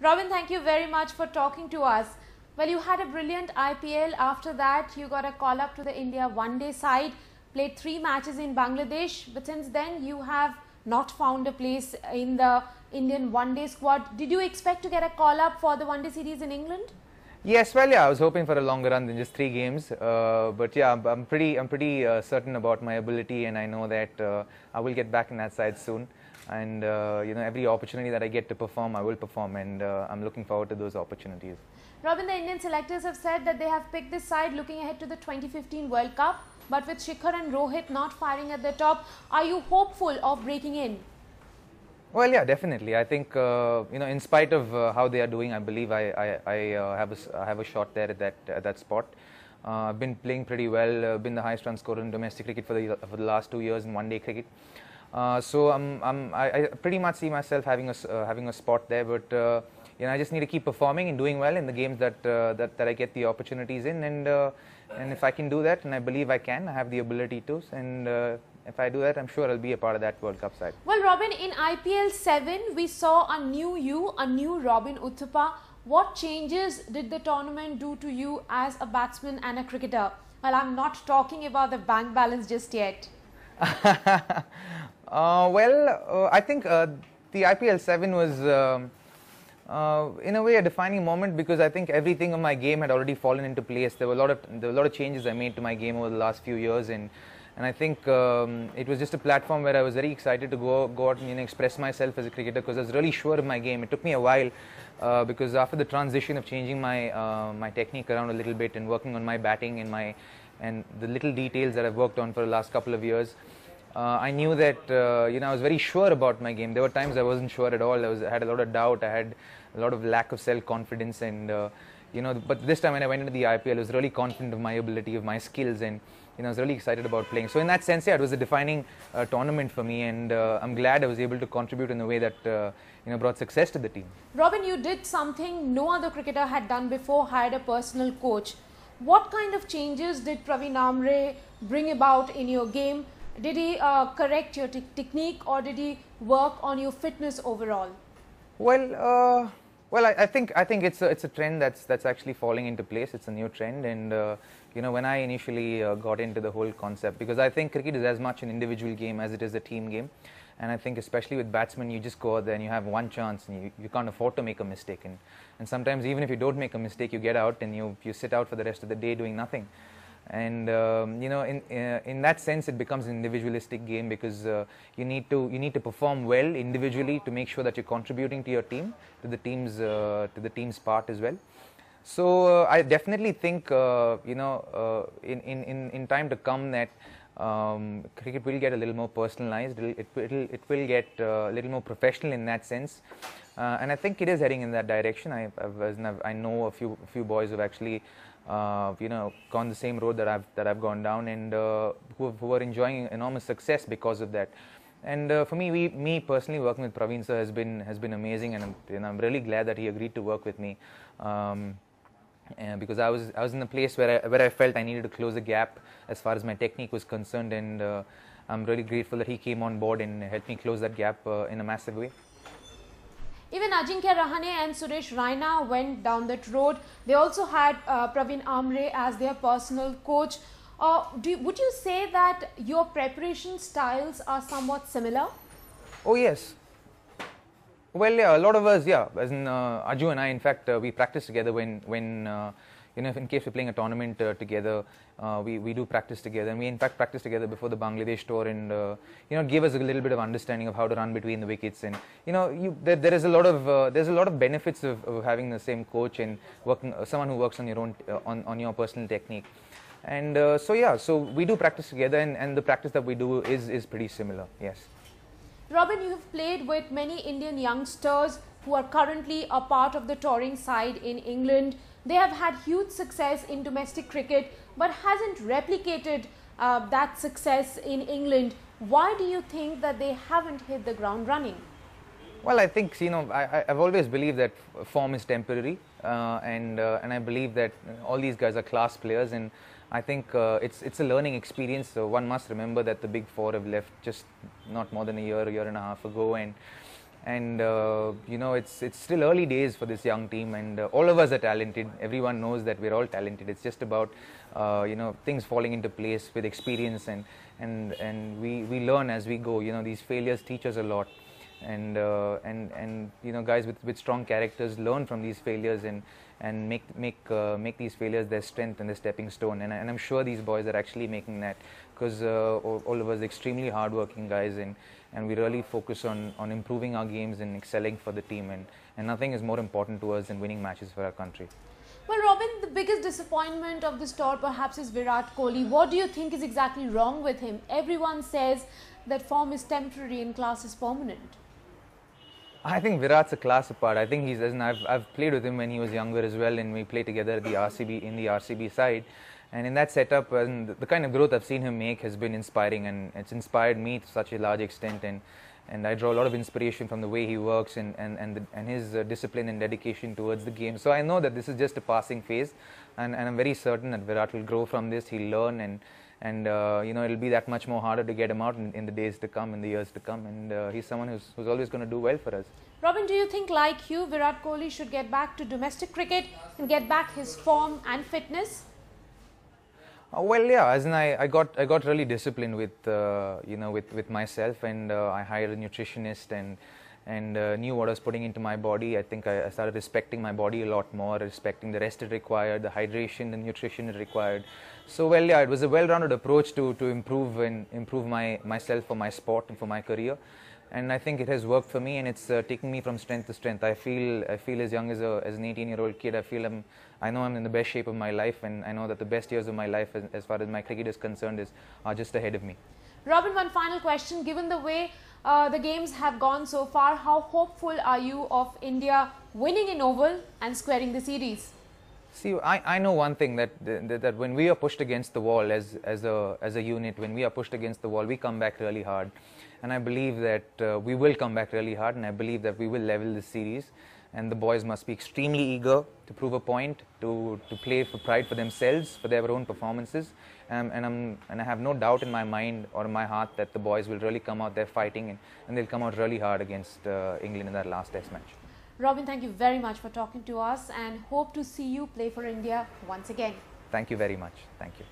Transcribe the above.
Robin, thank you very much for talking to us. Well, you had a brilliant IPL. After that, you got a call up to the India one-day side, played 3 matches in Bangladesh, but since then you have not found a place in the Indian one-day squad. Did you expect to get a call up for the one-day series in England? Yes, well, yeah, I was hoping for a longer run than just 3 games, but yeah, I'm pretty certain about my ability, and I know that I will get back in that side soon. And every opportunity that I get to perform, I will perform, and I'm looking forward to those opportunities. Robin, the Indian selectors have said that they have picked this side looking ahead to the 2015 World Cup, but with Shikhar and Rohit not firing at the top, are you hopeful of breaking in? Well, yeah, definitely. I think in spite of how they are doing, I believe I have a shot there at that spot. I've been playing pretty well. Been the highest run scorer in domestic cricket for the last 2 years in one-day cricket. So I pretty much see myself having a spot there. But I just need to keep performing and doing well in the games that I get the opportunities in, and if I can do that, and I believe I can, I have the ability to, and if I do that, I'm sure I'll be a part of that World Cup side. Well, Robin, in IPL 7, we saw a new Robin Uthappa. What changes did the tournament do to you as a batsman and a cricketer? Well, I'm not talking about the bank balance just yet. I think the IPL 7 was in a way a defining moment, because I think everything of my game had already fallen into place. There were a lot of changes I made to my game over the last few years, and I think it was just a platform where I was very excited to go out and express myself as a cricketer, because I was really sure of my game. It took me a while because after the transition of changing my technique around a little bit and working on my batting and the little details that I've worked on for the last couple of years, I knew that I was very sure about my game. There were times I wasn't sure at all. I had a lot of doubt. I had a lot of lack of self-confidence, and but this time when I went into the IPL, I was really confident of my ability, of my skills, and I was really excited about playing. So in that sense, yeah, it was a defining tournament for me, and I'm glad I was able to contribute in a way that brought success to the team. Robin, you did something no other cricketer had done before, hired a personal coach. What kind of changes did Praveen Amre bring about in your game? Did he correct your technique, or did he work on your fitness overall? Well, I think it's a trend that's actually falling into place. It's a new trend, and when I initially got into the whole concept, because I think cricket is as much an individual game as it is a team game, and I think especially with batsmen, you just go out there and you have one chance, and you can't afford to make a mistake, and sometimes even if you don't make a mistake, you get out and you sit out for the rest of the day doing nothing. And in that sense, it becomes an individualistic game, because you need to perform well individually to make sure that you're contributing to your team, to the team's part as well. So I definitely think in time to come that cricket will get a little more personalized. It will get a little more professional in that sense, and I think it is heading in that direction. I know a few boys who've actually gone the same road that I've gone down, and who are enjoying enormous success because of that. And for me personally, working with Praveen sir has been amazing, and I'm really glad that he agreed to work with me, because I was in a place where I felt I needed to close a gap as far as my technique was concerned, and I'm really grateful that he came on board and helped me close that gap in a massive way. Even Ajinkya Rahane and Suresh Raina went down that road. They also had Praveen Amre as their personal coach. Would you say that your preparation styles are somewhat similar? Oh yes. Well, yeah, a lot of us, yeah. As in Aju and I, in fact, we practice together when if in case we're playing a tournament together, we do practice together, and we in fact practice together before the Bangladesh tour, and it gave us a little bit of understanding of how to run between the wickets, and there is a lot of benefits of having the same coach and working someone who works on your own on your personal technique, and so we do practice together, and the practice that we do is pretty similar. Yes. Robin, you have played with many Indian youngsters who are currently a part of the touring side in England. They have had huge success in domestic cricket, but hasn't replicated that success in England. Why do you think that they haven't hit the ground running? Well, I think I've always believed that form is temporary, and I believe that all these guys are class players, and I think it's a learning experience. So one must remember that the big four have left just not more than a year and a half ago, and and you know, it's still early days for this young team, and all of us are talented. Everyone knows that we're all talented. It's just about you know, things falling into place with experience, and we learn as we go. You know, these failures teach us a lot, and you know, guys with strong characters learn from these failures and make these failures their strength and their stepping stone. And I'm sure these boys are actually making that, because all of us are extremely hardworking guys, and we really focus on improving our games and excelling for the team, and nothing is more important to us than winning matches for our country. Well, Robin, the biggest disappointment of this tour perhaps is Virat Kohli. What do you think is exactly wrong with him? Everyone says that form is temporary and class is permanent. I think Virat's a class apart. I think he's, and I've played with him when he was younger as well, and we played together at the RCB side. And in that setup, and the kind of growth I've seen him make has been inspiring, and it's inspired me to such a large extent. And I draw a lot of inspiration from the way he works and his discipline and dedication towards the game. So I know that this is just a passing phase, and I'm very certain that Virat will grow from this. He'll learn, and you know, it'll be that much more harder to get him out in the days to come, in the years to come. And he's someone who's always going to do well for us. Robin, do you think, like you, Virat Kohli should get back to domestic cricket and get back his form and fitness? Well, yeah, as in I got really disciplined with you know, with myself, and I hired a nutritionist and knew what I was putting into my body. I think I started respecting my body a lot more, respecting the rest it required, the hydration, the nutrition it required. So, well, yeah, it was a well-rounded approach to improve myself for my sport and for my career. And I think it has worked for me, and it's taking me from strength to strength. I feel as young as an 18-year-old kid. I know I'm in the best shape of my life, and I know that the best years of my life, as far as my cricket is concerned, are just ahead of me. Robin, one final question. Given the way the games have gone so far, how hopeful are you of India winning in Oval and squaring the series? See, I know one thing, that when we are pushed against the wall as a unit, when we are pushed against the wall, we come back really hard. And I believe that we will come back really hard, and I believe that we will level this series. And the boys must be extremely eager to prove a point, to play for pride for themselves, for their own performances. And I have no doubt in my mind or in my heart that the boys will really come out there fighting, and they'll come out really hard against England in that last Test match. Robin, thank you very much for talking to us, and hope to see you play for India once again. Thank you very much. Thank you.